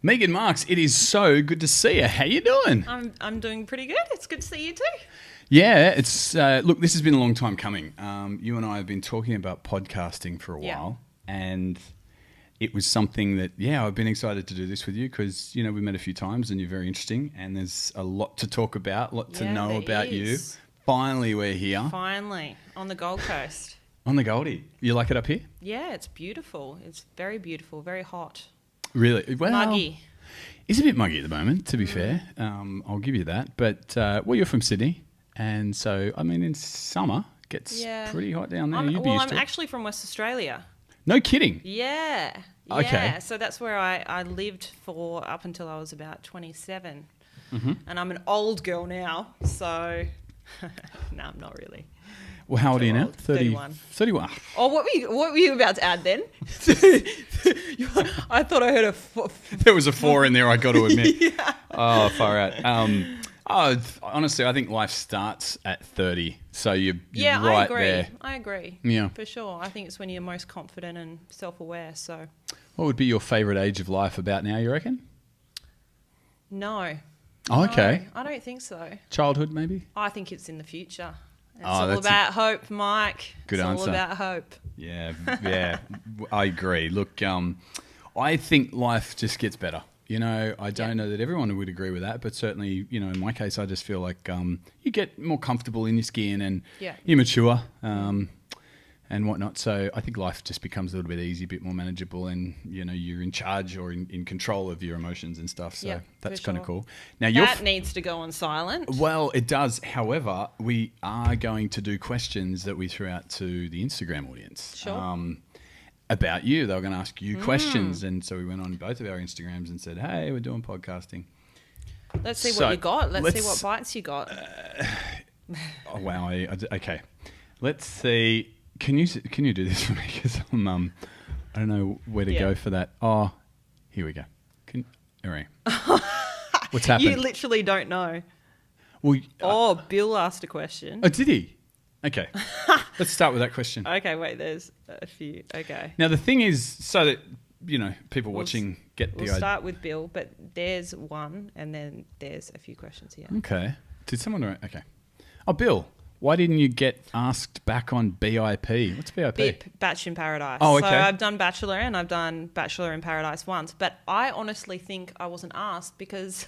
Megan Marx, it is so good to see you. How you doing? I'm doing pretty good. It's good to see you too. Yeah, it's look, this has been a long time coming. You and I have been talking about podcasting for a while, and it was something that, I've been excited to do this with you because, we met a few times and you're very interesting and there's a lot to talk about, a lot to know about you. Finally, we're here. Finally, on the Gold Coast. On the Goldie. You like it up here? Yeah, it's beautiful. It's very beautiful, very hot. Really? Well, muggy. It's a bit muggy at the moment, to be fair. I'll give you that. But, you're from Sydney. And so, in summer, it gets pretty hot down there. I'm actually from West Australia. No kidding. Yeah. Okay. Yeah. So that's where I lived for up until I was about 27. Mm-hmm. And I'm an old girl now. So, no, I'm not really. Well, how old are you now? 31. 31. Oh, what were you about to add then? I thought I heard a... There was a 4 in there, I got to admit. Yeah. Oh, far out. Honestly, I think life starts at 30. So you're right there. I agree. Yeah. For sure. I think it's when you're most confident and self-aware. So, what would be your favourite age of life about now, you reckon? No. Oh, okay. No, I don't think so. Childhood, maybe? I think it's in the future. It's all about hope, Mike. Good answer. It's all about hope. Yeah, I agree. Look, I think life just gets better. I don't know that everyone would agree with that, but certainly, in my case, I just feel like you get more comfortable in your skin and you mature and whatnot. So I think life just becomes a little bit easier, a bit more manageable, and you're in charge or in control of your emotions and stuff. So that's kind of cool. Now that needs to go on silent. Well, it does. However, we are going to do questions that we threw out to the Instagram audience. Sure. About you. They were going to ask you questions. And so we went on both of our Instagrams and said, hey, we're doing podcasting. Let's see what you got. Let's see what bites you got. Oh, wow. Okay. Let's see. Can you do this for me? Because I don't know where to go for that. Oh, here we go. All right. What's happened? You literally don't know. Well, Bill asked a question. Oh, did he? Okay. Let's start with that question. Okay, wait, there's a few. Okay. Now, the thing is, so that, people watching get the idea. We'll start with Bill, but there's one, and then there's a few questions here. Okay. Did someone... Okay. Oh, Bill, why didn't you get asked back on BIP? What's BIP? BIP, Bachelor in Paradise. Oh, okay. So I've done Bachelor and I've done Bachelor in Paradise once, but I honestly think I wasn't asked because...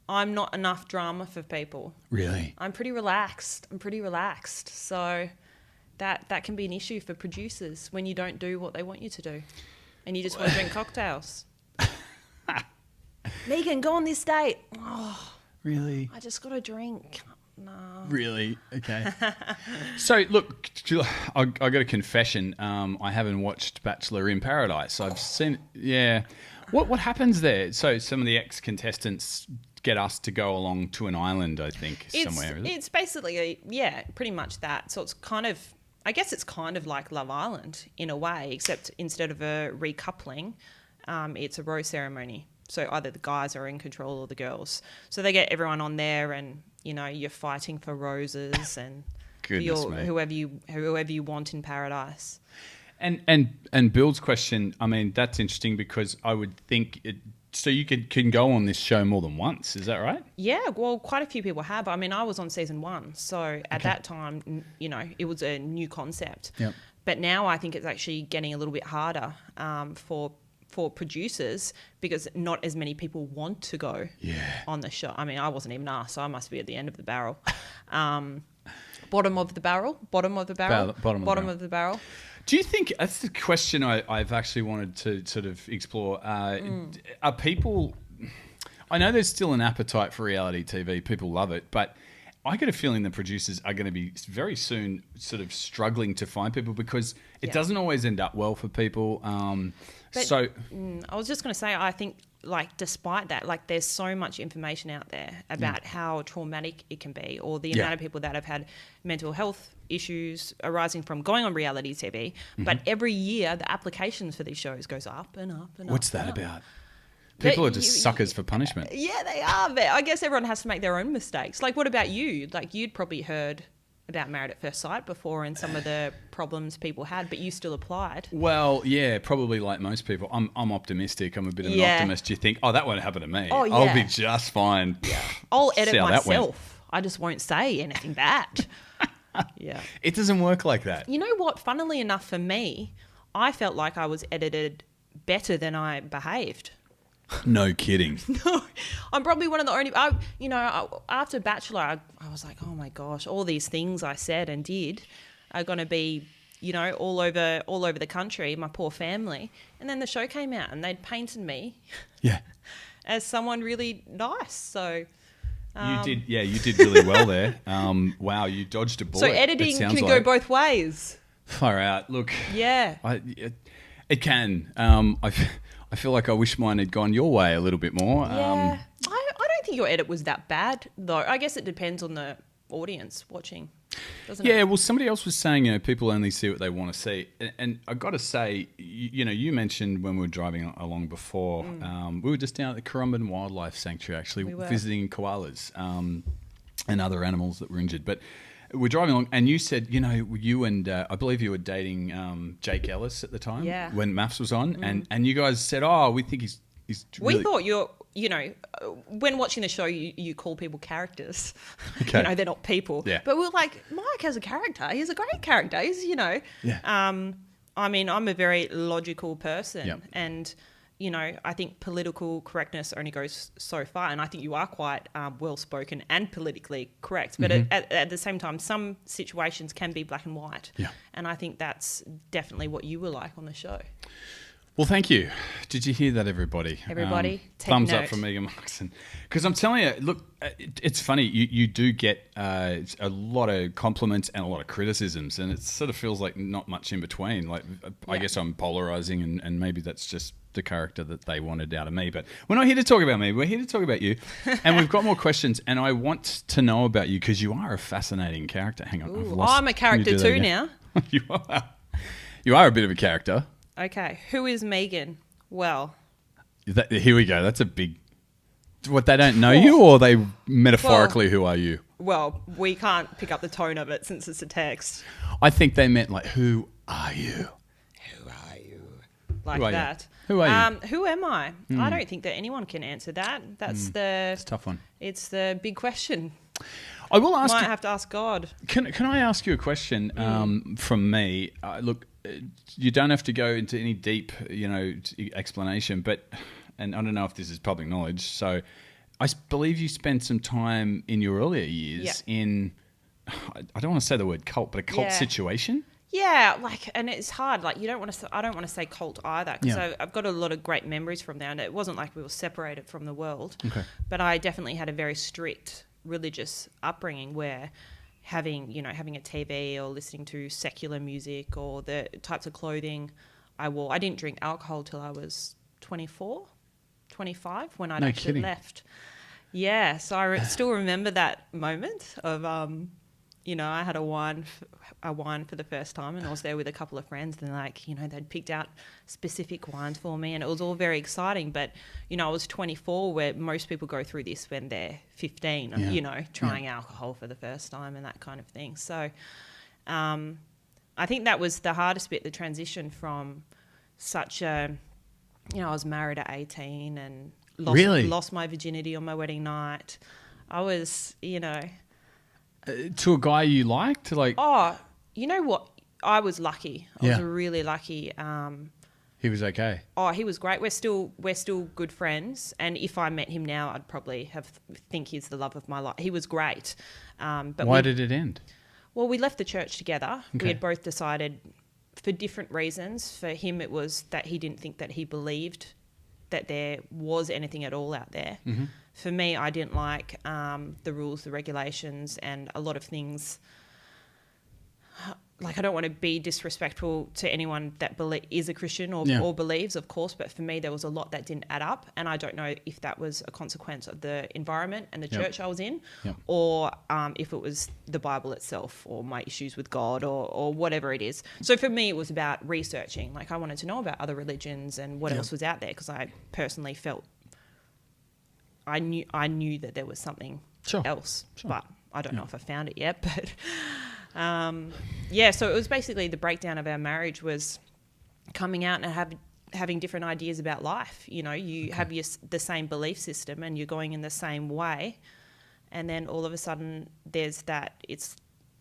I'm not enough drama for people. Really? I'm pretty relaxed. So that can be an issue for producers when you don't do what they want you to do and you just want to drink cocktails. Megan, go on this date. Oh, really? I just got a drink. No. Really? Okay. So, look, I got a confession. I haven't watched Bachelor in Paradise. I've seen... Yeah. What happens there? So some of the ex-contestants get us to go along to an island, I think, somewhere. Is it? It's basically, pretty much that. So it's kind of, I guess it's kind of like Love Island in a way, except instead of a recoupling, it's a rose ceremony. So either the guys are in control or the girls. So they get everyone on there and, you're fighting for roses and for whoever you want in paradise. And Bill's question, that's interesting because I would think so you can go on this show more than once, is that right? Yeah, well, quite a few people have. I was on season 1, so at that time, it was a new concept. Yep. But now I think it's actually getting a little bit harder for producers because not as many people want to go on the show. I wasn't even asked, so I must be at the end of the barrel. Bottom of the barrel. Bottom of the barrel. Do you think, that's the question I've actually wanted to sort of explore, are people, I know there's still an appetite for reality TV, people love it, but I get a feeling the producers are going to be very soon sort of struggling to find people because it doesn't always end up well for people. I was just going to say, I think, despite that, there's so much information out there about how traumatic it can be or the amount of people that have had mental health issues arising from going on reality TV. Mm-hmm. But every year, the applications for these shows goes up and up and up. What's that about? People are just suckers for punishment. Yeah, they are. I guess everyone has to make their own mistakes. What about you? You'd probably heard about Married at First Sight before and some of the problems people had, but you still applied. Well, yeah, probably like most people. I'm optimistic. I'm a bit of an optimist. You think, oh, that won't happen to me. Oh, yeah. I'll be just fine. Yeah. I'll edit myself. I just won't say anything bad. Yeah. It doesn't work like that. You know what? Funnily enough for me, I felt like I was edited better than I behaved. No kidding. No, I'm probably one of the only. After Bachelor, I was like, oh my gosh, all these things I said and did are going to be, all over the country. My poor family, and then the show came out and they'd painted me, as someone really nice. So you did really well there. Wow, you dodged a bullet. So editing can go both ways. Far out. Look, yeah, it can. I feel like I wish mine had gone your way a little bit more. Yeah. I don't think your edit was that bad, though. I guess it depends on the audience watching, doesn't it? Yeah, well, somebody else was saying, people only see what they want to see. And I got to say, you mentioned when we were driving along before, we were just down at the Currumbin Wildlife Sanctuary, actually, visiting koalas and other animals that were injured. But we're driving along, and you said, you and I believe you were dating Jake Ellis at the time, when Maths was on, and you guys said, "Oh, we think he's." Really... We thought when watching the show, you call people characters. Okay. They're not people. Yeah. But we're like, Mike has a character. He's a great character. He's, Yeah. I'm a very logical person, Yeah. and. I think political correctness only goes so far, and I think you are quite well-spoken and politically correct. But at the same time, some situations can be black and white. Yeah. And I think that's definitely what you were like on the show. Well, thank you. Did you hear that, everybody? Everybody, take thumbs note. up from Megan Markson. Because I'm telling you, look, it's funny. You do get a lot of compliments and a lot of criticisms, and it sort of feels like not much in between. Like, I guess I'm polarizing, and maybe that's just the character that they wanted out of me. But we're not here to talk about me. We're here to talk about you. And we've got more questions, and I want to know about you because you are a fascinating character. Hang on. Ooh, I'm a character too now. You are. You are a bit of a character. Okay. Who is Megan? Well. Here we go. That's a big... What, they don't know you, or they metaphorically, who are you? Well, we can't pick up the tone of it since it's a text. I think they meant like, who are you? Who are you? Like who are that. You? Who are you? Who am I? I don't think that anyone can answer that. That's it's a tough one. It's the big question. I will ask. Might have to ask God. Can I ask you a question from me? Look, you don't have to go into any deep, explanation, but, and I don't know if this is public knowledge. So, I believe you spent some time in your earlier years in, I don't want to say the word cult, but a cult situation. Yeah, and it's hard. Like, I don't want to say cult either, because I've got a lot of great memories from there, and it wasn't like we were separated from the world. Okay. But I definitely had a very strict religious upbringing where having a TV or listening to secular music or the types of clothing I wore. I didn't drink alcohol till I was 24, 25 when I'd actually left. Yeah, so I still remember that moment of I had a wine for the first time, and I was there with a couple of friends, and they'd picked out specific wines for me, and it was all very exciting. But I was 24, where most people go through this when they're 15, trying alcohol for the first time and that kind of thing. So I think that was the hardest bit, the transition from such a, I was married at 18 and lost my virginity on my wedding night. I was, to a guy you liked? Oh, you know what? I was lucky. I was really lucky. He was okay. Oh, he was great. We're still good friends. And if I met him now, I'd probably think he's the love of my life. He was great. But why did it end? Well, we left the church together. Okay. We had both decided for different reasons. For him, it was that he didn't think that he believed that there was anything at all out there. Mm-hmm. For me, I didn't like the rules, the regulations, and a lot of things. Like, I don't want to be disrespectful to anyone that is a Christian or believes, of course, but for me, there was a lot that didn't add up, and I don't know if that was a consequence of the environment and the church I was in, or if it was the Bible itself or my issues with God or whatever it is. So for me, it was about researching. Like, I wanted to know about other religions and what else was out there, because I personally felt I knew that there was something else, but I don't know if I found it yet. But So it was basically the breakdown of our marriage was coming out and having different ideas about life. You know, you have the same belief system and you're going in the same way, and then all of a sudden there's that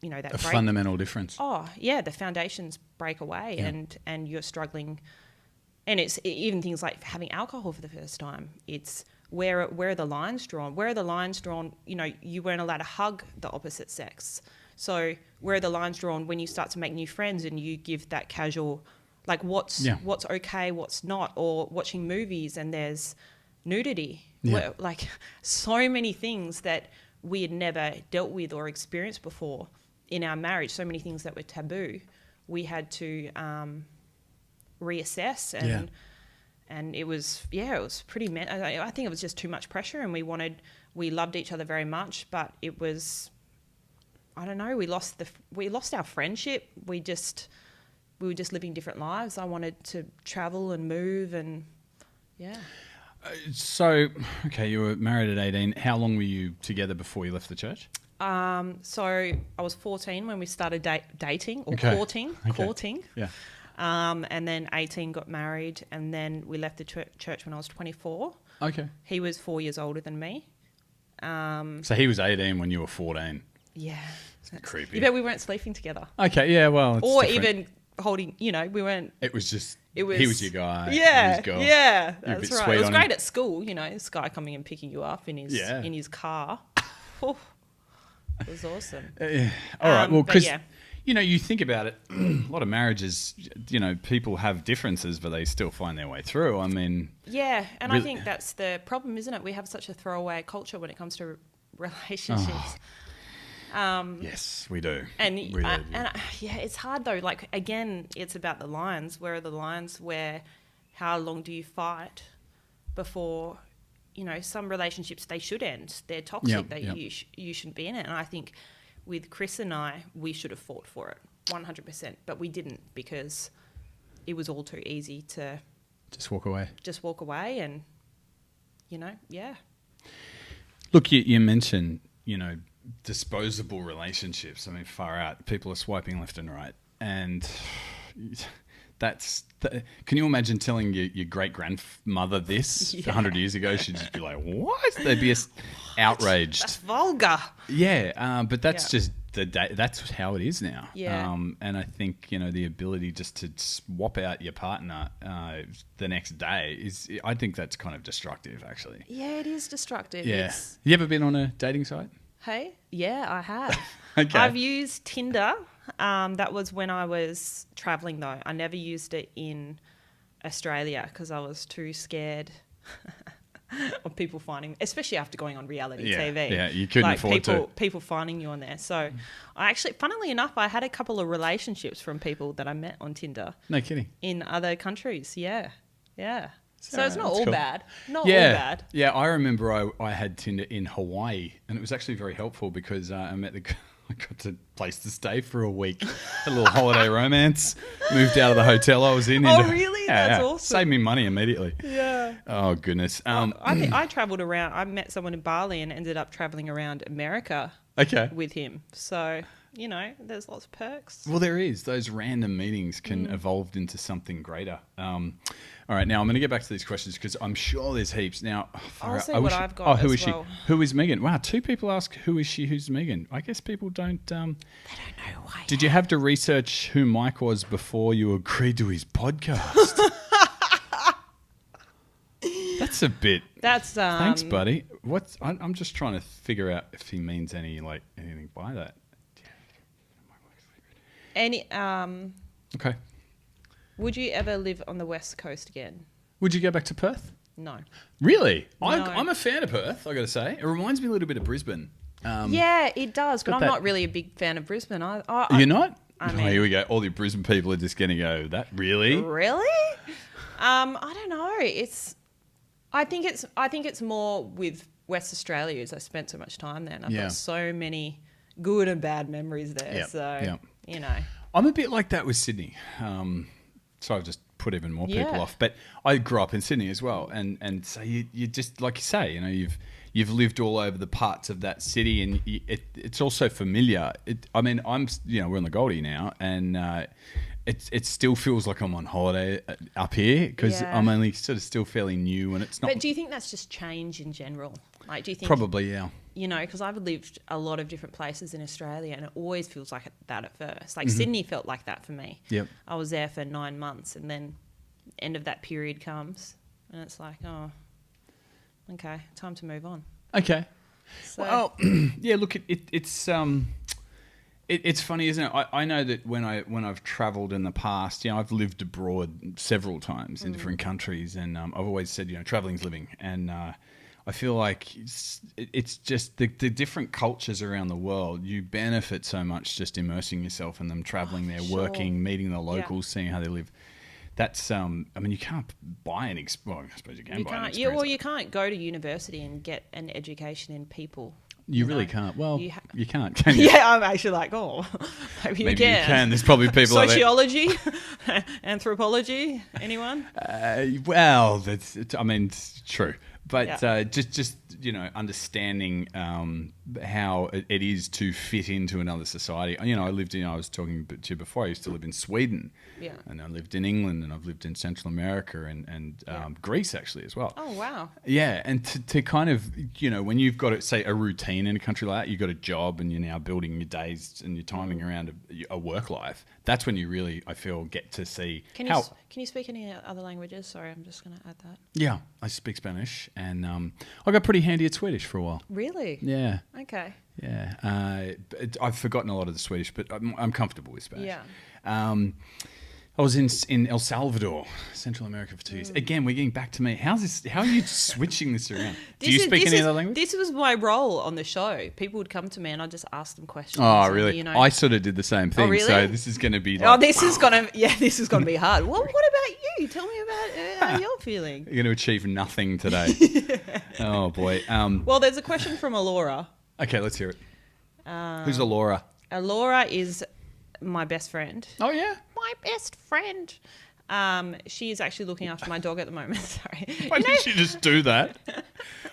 that fundamental difference. Oh yeah, the foundations break away, and you're struggling, and it's even things like having alcohol for the first time. It's where are the lines drawn? Where are the lines drawn? You know, you weren't allowed to hug the opposite sex. So where are the lines drawn when you start to make new friends and you give that casual, like what's okay, what's not, or watching movies and there's nudity. Yeah. Like so many things that we had never dealt with or experienced before in our marriage, so many things that were taboo. We had to reassess and it was pretty I think it was just too much pressure, and we loved each other very much, but it was, I don't know, we lost our friendship. We were just living different lives. I wanted to travel and move and So, okay, you were married at 18. How long were you together before you left the church? So I was 14 when we started dating or courting. Yeah. And then 18 got married, and then we left the church when I was 24. Okay. He was 4 years older than me. So he was 18 when you were 14. Yeah. That's creepy. You bet we weren't sleeping together. Okay, yeah, well, it's or different. even holding, we weren't. He was your guy. Yeah, his girl. yeah, You're a that's bit right. sweet It was on great him. at school, this guy coming and picking you up in his car. Oh, it was awesome. All right, well, because, yeah. you think about it, a lot of marriages, people have differences, but they still find their way through. I mean... Yeah, and I think that's the problem, isn't it? We have such a throwaway culture when it comes to relationships. Yes, we do. And it's hard though. Like, again, it's about the lines. Where are the lines? How long do you fight before, some relationships, they should end. They're toxic. You shouldn't be in it. And I think with Chris and I, we should have fought for it 100%, but we didn't, because it was all too easy to just walk away. And, yeah. Look, you mentioned, disposable relationships. I mean, far out. People are swiping left and right. And can you imagine telling your great-grandmother this 100 years ago? She'd just be like, what? They'd be outraged. That's vulgar. Yeah, but that's just that's how it is now. Yeah. And I think, the ability just to swap out your partner the next day I think that's kind of destructive, actually. Yeah, it is destructive. Yeah. You ever been on a dating site? Hey? Yeah, I have. Okay. I've used Tinder. That was when I was traveling, though. I never used it in Australia because I was too scared of people finding, especially after going on reality TV. Yeah, you couldn't afford to. People finding you on there. So I actually, funnily enough, I had a couple of relationships from people that I met on Tinder. No kidding. In other countries, yeah. So it's not all cool. bad. Not all bad. Yeah, I remember I had Tinder in Hawaii, and it was actually very helpful because I got a place to stay for a week. Had a little holiday romance. Moved out of the hotel I was in. Oh, really? That's awesome. Saved me money immediately. Yeah. Oh, goodness. I think I travelled around. I met someone in Bali and ended up travelling around America with him. So, there's lots of perks. Well, there is. Those random meetings can evolve into something greater. All right, now I'm going to get back to these questions because I'm sure there's heaps. Now, I'll see what I've got. Who is well. she? Who is Megan? Wow, 2 people ask who is she? Who's Megan? I guess people don't. They don't know why. Did you have to research who Mike was before you agreed to his podcast? That's a bit. That's Thanks, buddy. I'm just trying to figure out if he means anything by that. Okay. Would you ever live on the West Coast again? Would you go back to Perth? No. Really? No. I'm a fan of Perth, I got to say. It reminds me a little bit of Brisbane. Yeah, it does, but I'm not really a big fan of Brisbane. You're not? I mean, here we go. All the Brisbane people are just going to go, that really? Really? I don't know. I think it's more with West Australia, as I spent so much time there, and I've got so many good and bad memories there. I'm a bit like that with Sydney. So I've just put even more people off. But I grew up in Sydney as well, and so you just, like you say, you know, you've lived all over the parts of that city, and it's also familiar. I mean, we're on the Goldie now, and it still feels like I'm on holiday up here because I'm only sort of still fairly new, and it's not. But do you think that's just change in general? Like, do you think probably, yeah. You know, because I've lived a lot of different places in Australia, and it always feels like that at first. Like Sydney felt like that for me. Yep. I was there for 9 months, and then end of that period comes, and it's like, oh, okay, time to move on. Okay. So, well, yeah. Look, it's funny, isn't it? I know that when I've travelled in the past, you know, I've lived abroad several times in different countries, and I've always said, you know, travelling's living, and I feel like it's just the different cultures around the world. You benefit so much just immersing yourself in them, travelling there, working, meeting the locals, seeing how they live. That's I mean, you can't buy an well, I suppose you can buy an experience. Well, you can't go to university and get an education in people. You really can't. Well, you can't, can you? Yeah, I'm actually like, oh, maybe you can. There's probably people like that. Sociology, anthropology, anyone? Well, it's true. But just you know, understanding how it is to fit into another society. You know, I was talking to you before, I used to live in Sweden. Yeah. And I lived in England, and I've lived in Central America and Greece actually as well. Oh, wow. Yeah, and to kind of, you know, when you've got, say, a routine in a country like that, you've got a job and you're now building your days and your timing around a work life, that's when you really, I feel, get to see Can you speak any other languages? Sorry, I'm just going to add that. Yeah, I speak Spanish, and I got pretty handy at Swedish for a while. Really? Yeah. Okay. Yeah. I've forgotten a lot of the Swedish, but I'm comfortable with Spanish. Yeah. I was in El Salvador, Central America, for 2 years. Again, we're getting back to me. How are you switching this around? Do you speak any other language? This was my role on the show. People would come to me and I'd just ask them questions. Oh, really? You know, I sort of did the same thing. Oh, really? So this is going to be like... this is going to be hard. Well, what about you? Tell me about how you're feeling. You're going to achieve nothing today. Oh, boy. Well, there's a question from Alora. Okay, let's hear it. Who's Alora? Alora is my best friend. Oh, yeah? My best friend. She is actually looking after my dog at the moment. Sorry. Why did she just do that?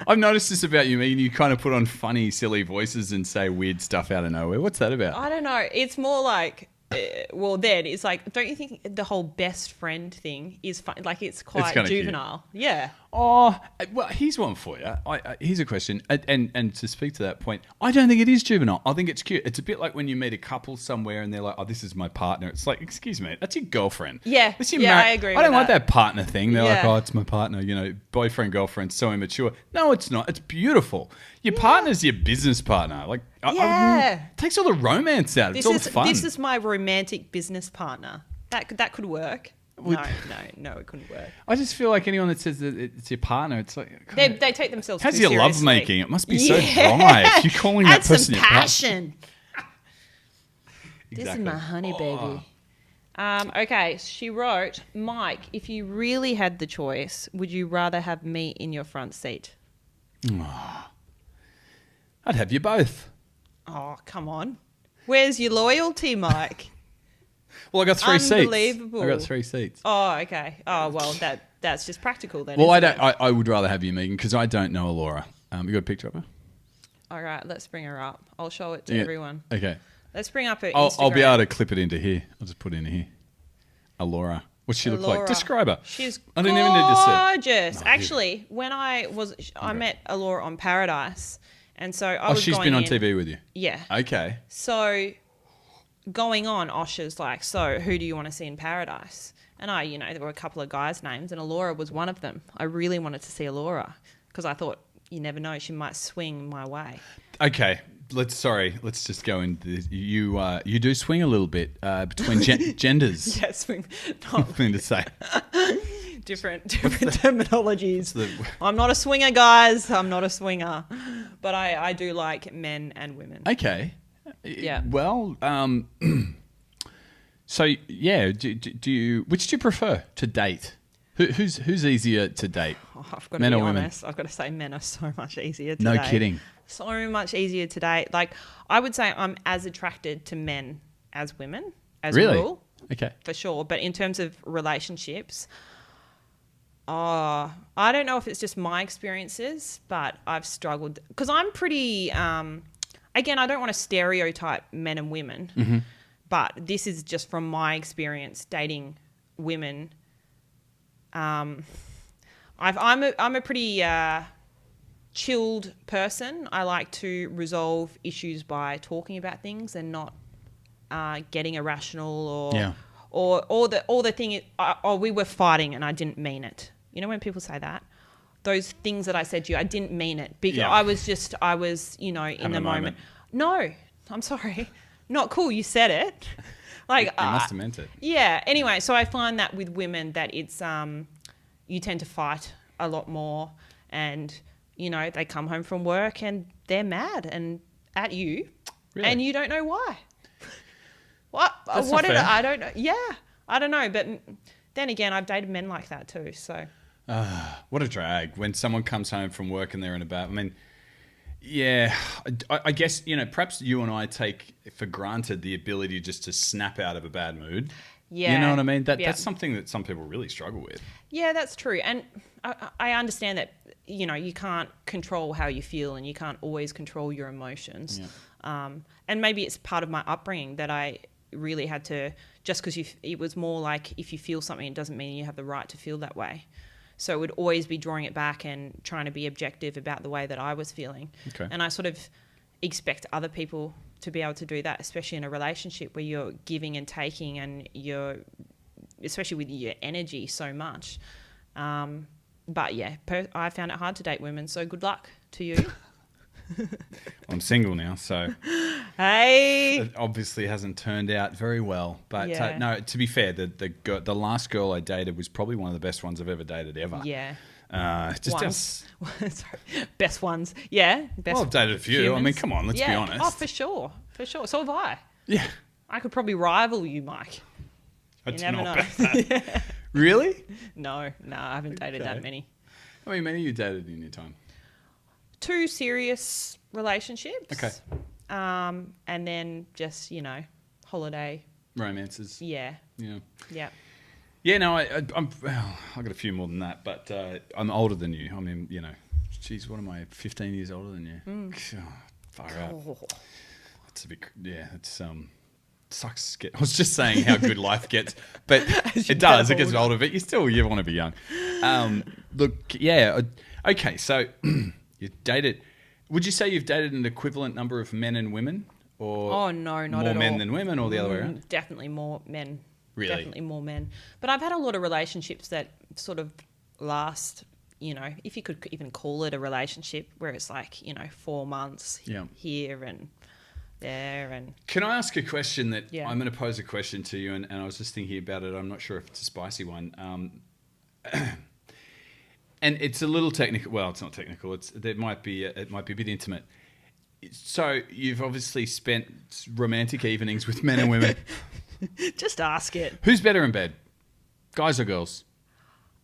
I've noticed this about you, Megan. You kind of put on funny, silly voices and say weird stuff out of nowhere. What's that about? I don't know. It's more like, it's like, don't you think the whole best friend thing is fun? Like, it's quite juvenile. Cute. Yeah. Oh, well, here's one for you. Here's a question. And to speak to that point, I don't think it is juvenile. I think it's cute. It's a bit like when you meet a couple somewhere and they're like, oh, this is my partner. It's like, excuse me, that's your girlfriend. Yeah. I agree with that. I don't like that partner thing. They're like, oh, it's my partner. You know, boyfriend, girlfriend, so immature. No, it's not. It's beautiful. Your partner's your business partner. Like, it takes all the romance out. It's all the fun. This is my romantic business partner. That could work. No, it couldn't work. I just feel like anyone that says that it's your partner, it's like... They take themselves too seriously. How's your love making? It must be so dry if you're calling that person your partner. Add some passion. Exactly. This is my honey baby. Okay, she wrote, Mike, if you really had the choice, would you rather have me in your front seat? I'd have you both. Oh, come on. Where's your loyalty, Mike? Well, I got 3 seats. Unbelievable. I got 3 seats. Oh, okay. Oh, well, that's just practical then. Well, I would rather have you, Megan, because I don't know Alora. You got a picture of her? All right, let's bring her up. I'll show it to everyone. Okay. Let's bring up her Instagram. I'll be able to clip it into here. I'll just put it into here. Alora. What's she look like? Describe her. She's I didn't even need to say. Gorgeous. Actually, when I met Alora on Paradise, and so I was she's been on TV with you? Yeah. Okay. So going on, Osha's like, so who do you want to see in Paradise? And there were a couple of guys' names, and Alora was one of them. I really wanted to see Alora because I thought, you never know, she might swing my way. Okay. Let's just go into this. You do swing a little bit between genders. Yeah, swing. Nothing to say. different terminologies. I'm not a swinger, guys. I'm not a swinger, but I do like men and women. Okay. Yeah. Well, so yeah, do you? Which do you prefer to date? Who's easier to date? I've got to be honest. I've got to say, men are so much easier to date. No kidding. So much easier to date. Like, I would say I'm as attracted to men as women, as a rule. Okay. For sure. But in terms of relationships, I don't know if it's just my experiences, but I've struggled because I'm pretty, again, I don't want to stereotype men and women, but this is just from my experience dating women. I'm a pretty chilled person. I like to resolve issues by talking about things and not getting irrational or the thing is, we were fighting and I didn't mean it. You know when people say that? Those things that I said to you, I didn't mean it. Because I was, in the moment. No, I'm sorry. Not cool. You said it. Like you must have meant it. Yeah. Anyway, so I find that with women that it's you tend to fight a lot more, and they come home from work and they're mad and at you, really? And you don't know why. What? That's What not did fair. I don't know. Yeah, I don't know. But then again, I've dated men like that too. So. What a drag when someone comes home from work and they're in a bad. I mean, yeah, I guess perhaps you and I take for granted the ability just to snap out of a bad mood. Yeah, you know what I mean. That's something that some people really struggle with. Yeah, that's true, and I understand that you can't control how you feel, and you can't always control your emotions. Yeah. And maybe it's part of my upbringing that I really had to just because it was more like if you feel something, it doesn't mean you have the right to feel that way. So it would always be drawing it back and trying to be objective about the way that I was feeling. Okay. And I sort of expect other people to be able to do that, especially in a relationship where you're giving and taking and you're, especially with your energy so much. But yeah, I found it hard to date women. So good luck to you. I'm single now, so hey, it obviously hasn't turned out very well. But Yeah. no, to be fair, the last girl I dated was probably one of the best ones I've ever dated ever. Yeah. Just Sorry. Best ones. Yeah. Best Well, I've dated a few. humans. I mean, come on, let's be honest. Oh, for sure. For sure. So have I. Yeah. I could probably rival you, Mike. I You do never not know. bet that. Really? No, I haven't dated Okay. that many. How many you dated in your time? 2 serious relationships. Okay. And then just, holiday. Romances. Yeah. Yeah. Yeah. Yeah, no, I've got a few more than that, but I'm older than you. I mean, geez, what am I, 15 years older than you? Oh, far out. Oh. It's a bit, yeah, it's, sucks. I was just saying how good life gets, but it does. It gets older, but you want to be young. Look, yeah, okay, so you dated, would you say you've dated an equivalent number of men and women? Or Oh, no, not more at men all. than women, or the other way around? Definitely more men. Really? Definitely more men. But I've had a lot of relationships that sort of last, if you could even call it a relationship, where it's like, 4 months here and there. And Can I ask a question that Yeah. I'm going to pose a question to you, and I was just thinking about it. I'm not sure if it's a spicy one. And it's a little technical. Well, it's not technical. It might be a bit intimate. So you've obviously spent romantic evenings with men and women. just ask it. Who's better in bed, guys or girls?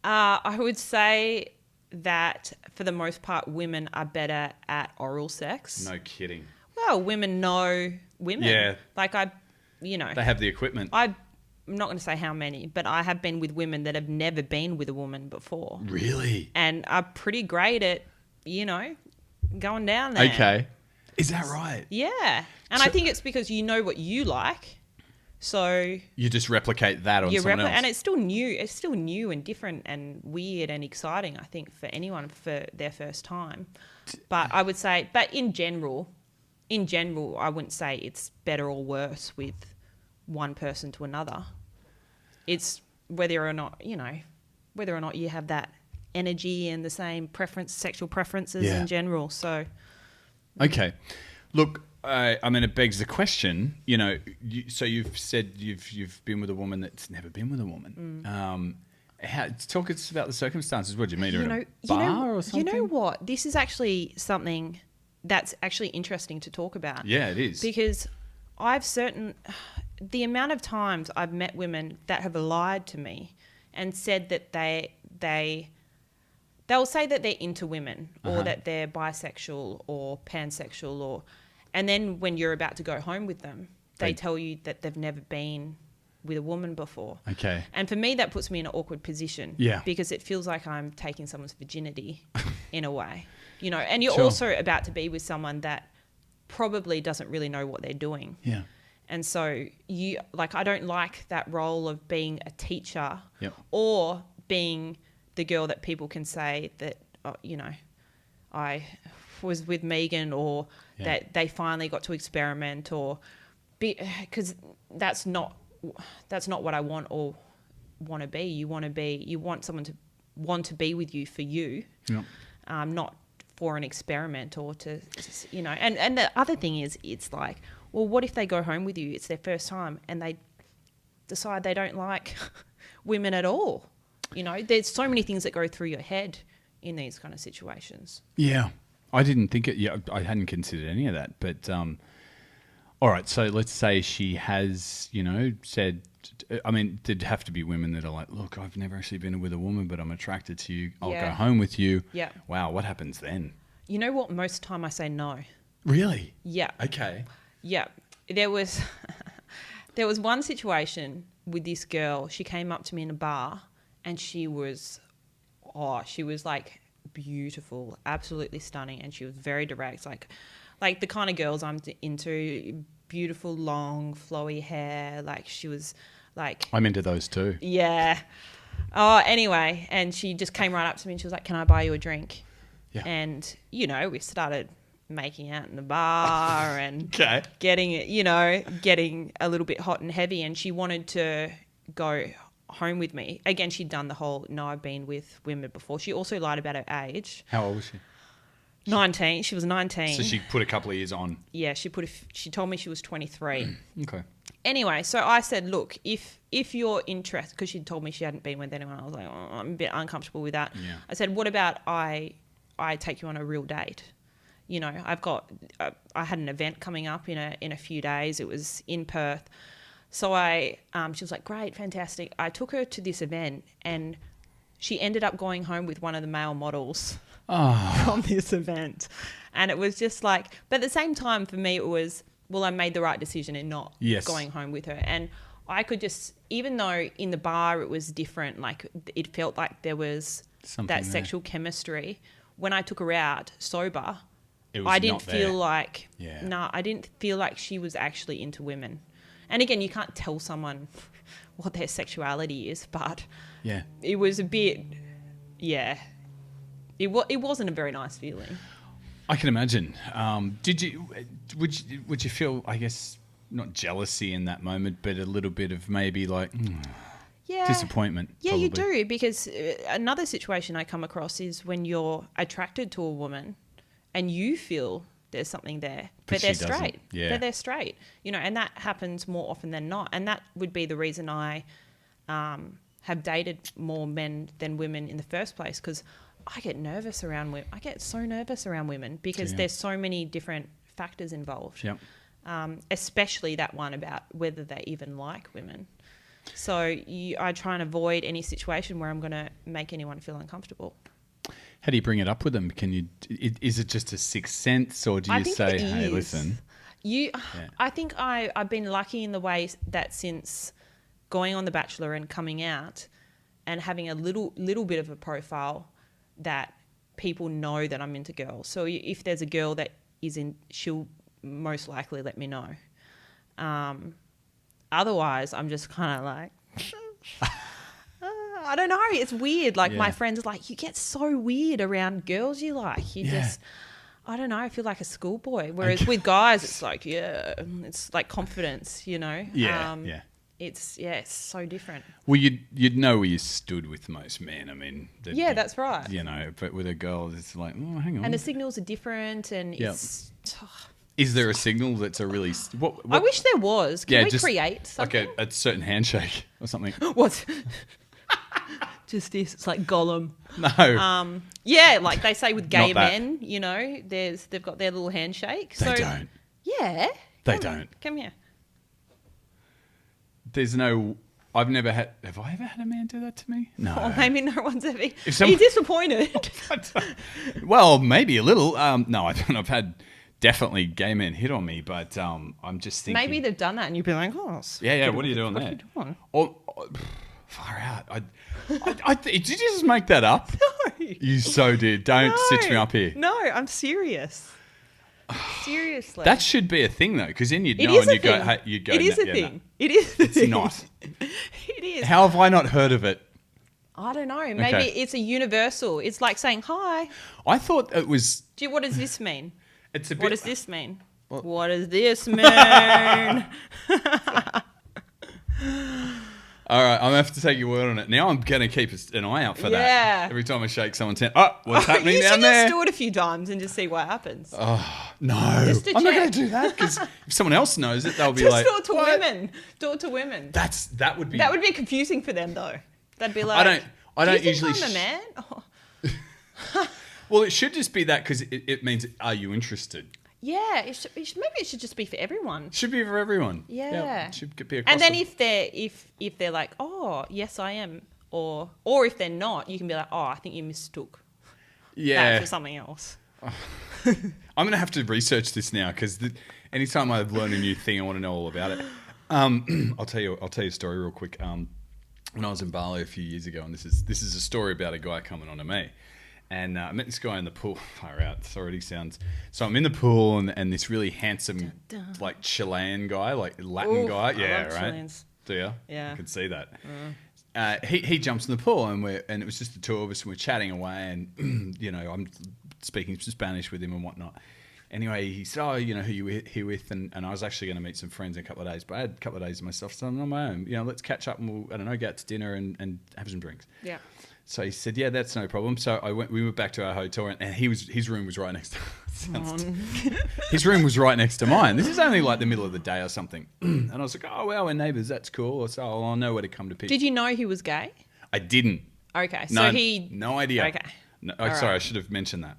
I would say that for the most part, women are better at oral sex. No kidding. Well, women know women. Yeah. Like They have the equipment. I'm not going to say how many, but I have been with women that have never been with a woman before. Really? And are pretty great at, going down there. Okay. Is that right? Yeah. And I think it's because you know what you like. So You just replicate that on someone else. and it's still new. It's still new and different and weird and exciting, I think, for anyone for their first time. But I would say, in general, I wouldn't say it's better or worse with one person to another. It's whether or not you have that energy and the same sexual preferences in general. So, okay, look, I mean, it begs the question. So you've said you've been with a woman that's never been with a woman. Talk us about the circumstances. What did you meet her in a bar or something? You know what? This is actually something that's actually interesting to talk about. Yeah, it is. Because the amount of times I've met women that have lied to me and said that they'll say that they're into women or that they're bisexual or pansexual and then when you're about to go home with them, they tell you that they've never been with a woman before. Okay. And for me, that puts me in an awkward position. Yeah. Because it feels like I'm taking someone's virginity in a way, you know, and you're Sure. also about to be with someone that probably doesn't really know what they're doing. Yeah. And so I don't like that role of being a teacher Yep. or being the girl that people can say that, you know, I was with Megan, or that they finally got to experiment, or because that's not what I want or want to be. You want someone to want to be with you for you, not for an experiment or to, you know. And the other thing is, it's like, well, what if they go home with you? It's their first time and they decide they don't like women at all. You know, there's so many things that go through your head in these kind of situations. Yeah. I didn't think it. Yeah, I hadn't considered any of that. But all right. So let's say she has, you know, said. I mean, there'd have to be women that are like, look, I've never actually been with a woman, but I'm attracted to you. I'll go home with you. Yeah. Wow. What happens then? You know what? Most of the time I say no. Really? Yeah. Okay. Yeah. There was one situation with this girl. She came up to me in a bar and she was like beautiful, absolutely stunning, and she was very direct, like the kind of girls I'm into, beautiful, long, flowy hair. Like she was like... I'm into those too. Yeah. Oh, anyway, and she just came right up to me and she was like, can I buy you a drink? Yeah. And, you know, we started making out in the bar and Okay. getting a little bit hot and heavy, and she wanted to go home with me. Again, she'd done the whole, no, I've been with women before. She also lied about her age. How old was she? 19. She was 19. So she put a couple of years on. Yeah, she told me she was 23. Okay. Anyway, so I said, look, if you're interested, because she'd told me she hadn't been with anyone, I was like, oh, I'm a bit uncomfortable with that. Yeah. I said, what about I take you on a real date? You know, I had an event coming up in a few days. It was in Perth. So she was like, great, fantastic. I took her to this event and she ended up going home with one of the male models from this event. And it was just like, but at the same time for me it was, well, I made the right decision in not going home with her. And I could just, even though in the bar it was different, like it felt like there was something that sexual chemistry. When I took her out sober, I didn't feel like, I didn't feel like she was actually into women. And again, you can't tell someone what their sexuality is, but it was a bit, it wasn't a very nice feeling. I can imagine. Would you feel, I guess, not jealousy in that moment, but a little bit of maybe like disappointment? Yeah, probably. you do, because another situation I come across is when you're attracted to a woman and you feel there's something there, but they're straight. Yeah. But they're straight, you know, and that happens more often than not. And that would be the reason I have dated more men than women in the first place, because I get nervous around women. I get so nervous around women because there's so many different factors involved. Yep. Especially that one about whether they even like women. So I try and avoid any situation where I'm going to make anyone feel uncomfortable. How do you bring it up with them? Is it just a sixth sense, or do you say, hey, listen? I think I've been lucky in the way that since going on The Bachelor and coming out and having a little bit of a profile, that people know that I'm into girls. So if there's a girl that is in, she'll most likely let me know. Otherwise, I'm just kind of like... I don't know. It's weird. Like my friends are like, you get so weird around girls you like. You just, I don't know. I feel like a schoolboy. Whereas with guys, it's like, it's like confidence, you know? It's so different. Well, you'd know where you stood with most men. I mean, that's right. You know, but with a girl, it's like, oh, hang on. And the signals are different, and it's... Is there a signal that's a really... What, I wish there was. Can we create something? Like a certain handshake or something. What? Just this. It's like Gollum. No. Like they say with gay men, you know, they've got their little handshake. They don't. Yeah. They don't. Come here. There's no... I've never had... Have I ever had a man do that to me? No. Oh, maybe no one's ever... Are you disappointed? Well, maybe a little. No, I've had definitely gay men hit on me, but I'm just thinking Maybe they've done that, and you've been like, oh, yeah. What are you doing there? What are you doing? Or far out. Did you just make that up? No, you so did. Don't stitch me up here. No, I'm serious. Seriously, that should be a thing though, because then you'd It know is and a you'd go, thing. hey, you'd go. It is a yeah, thing. No. It is. A It's thing. not. It is. How have I not heard of it? I don't know. Maybe it's a universal. It's like saying hi. I thought it was. What does this mean? It's a bit. What does this mean? What does this mean? All right, I'm going to have to take your word on it. Now I'm going to keep an eye out for Yeah. that. Every time I shake someone's hand, what's happening you down should there? just do it a few times and just see what happens. No, Just to I'm not check. going to do that because if someone else knows it, they'll be Just like, do it to "What?" women. Do it to women. That would be. That would be confusing for them, though. They'd be like, I don't do you usually. think I'm a man? Oh. Well, it should just be that because it means, are you interested? Yeah, maybe it should just be for everyone. Should be for everyone. Yeah. It should be across And then the- if they're like, oh yes I am, or if they're not, you can be like, oh, I think you mistook that for something else. I'm going to have to research this now because anytime I learn a new thing, I want to know all about it. I'll tell you a story real quick. When I was in Bali a few years ago, and this is a story about a guy coming on to me. And I met this guy in the pool. Far out. This already sounds... So I'm in the pool and this really handsome, like Chilean guy, like Latin guy. Yeah, I love right? Chileans. Do you? Yeah. I can see that. He jumps in the pool and it was just the two of us and we're chatting away and, I'm speaking Spanish with him and whatnot. Anyway, he said, who you here with? And I was actually going to meet some friends in a couple of days, but I had a couple of days to myself, so I'm on my own. Let's catch up and we'll, go out to dinner and have some drinks. Yeah. So he said, yeah, that's no problem. So we went back to our hotel and his room was right next to his room was right next to mine. This is only like the middle of the day or something. And I was like, oh, well, we're neighbours. That's cool. So I'll know where to come to pick. Did you know he was gay? I didn't. Okay. No, So he... No idea. Okay. No, All sorry, right. I should have mentioned that.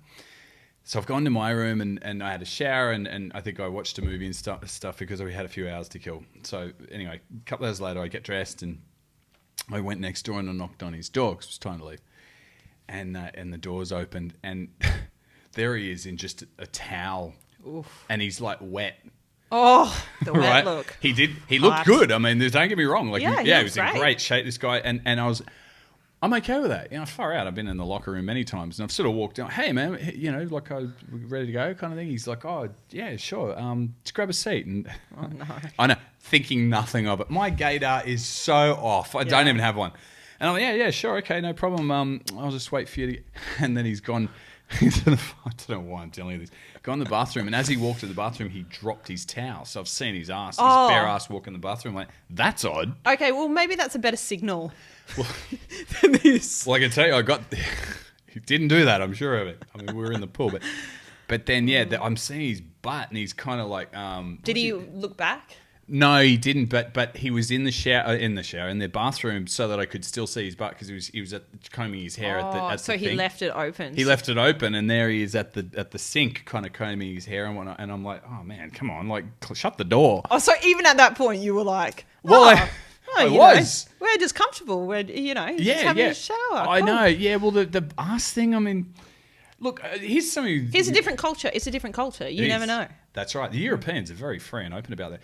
So I've gone to my room and I had a shower and I think I watched a movie and stuff because we had a few hours to kill. So anyway, a couple of hours later, I get dressed and I went next door and I knocked on his door because it was time to leave. And the doors opened and there he is in just a towel. Oof. And he's like wet. Oh, the wet Right? look. He looked good. I mean, don't get me wrong. Like, Yeah, he he looks was in great. great shape, this guy. And I'm okay with that. Far out. I've been in the locker room many times and I've sort of walked down, hey man, like I'm ready to go kind of thing. He's like, oh yeah, sure. Just grab a seat. And Oh, no. I know, thinking nothing of it. My gaydar is so off. I don't even have one. And I'm like, yeah, sure. Okay, no problem. I'll just wait for you to... And then he's gone... I don't know why I'm telling you this. Gone to the bathroom, and as he walked to the bathroom, he dropped his towel. So I've seen his ass, his bare ass walk in the bathroom. Like, that's odd. Okay, well, maybe that's a better signal than this. Well, I can tell you, he didn't do that, I'm sure of it. I mean, we were in the pool. But then, I'm seeing his butt, and he's kind of like... Did he look back? No, he didn't. But he was in the bathroom, so that I could still see his butt because he was combing his hair at So the he thing. left it open. He left it open, and there he is at the sink, kind of combing his hair and whatnot. And I'm like, oh man, come on, like shut the door. Oh, so even at that point, you were like, Well, I you was. know, we're just comfortable. We're he's Yeah, just having a shower. I Cool. know. Yeah. Well, the ass thing. I mean, look, here's something. Here's a different culture. It's a different culture. You never know. That's right. The Europeans are very free and open about that.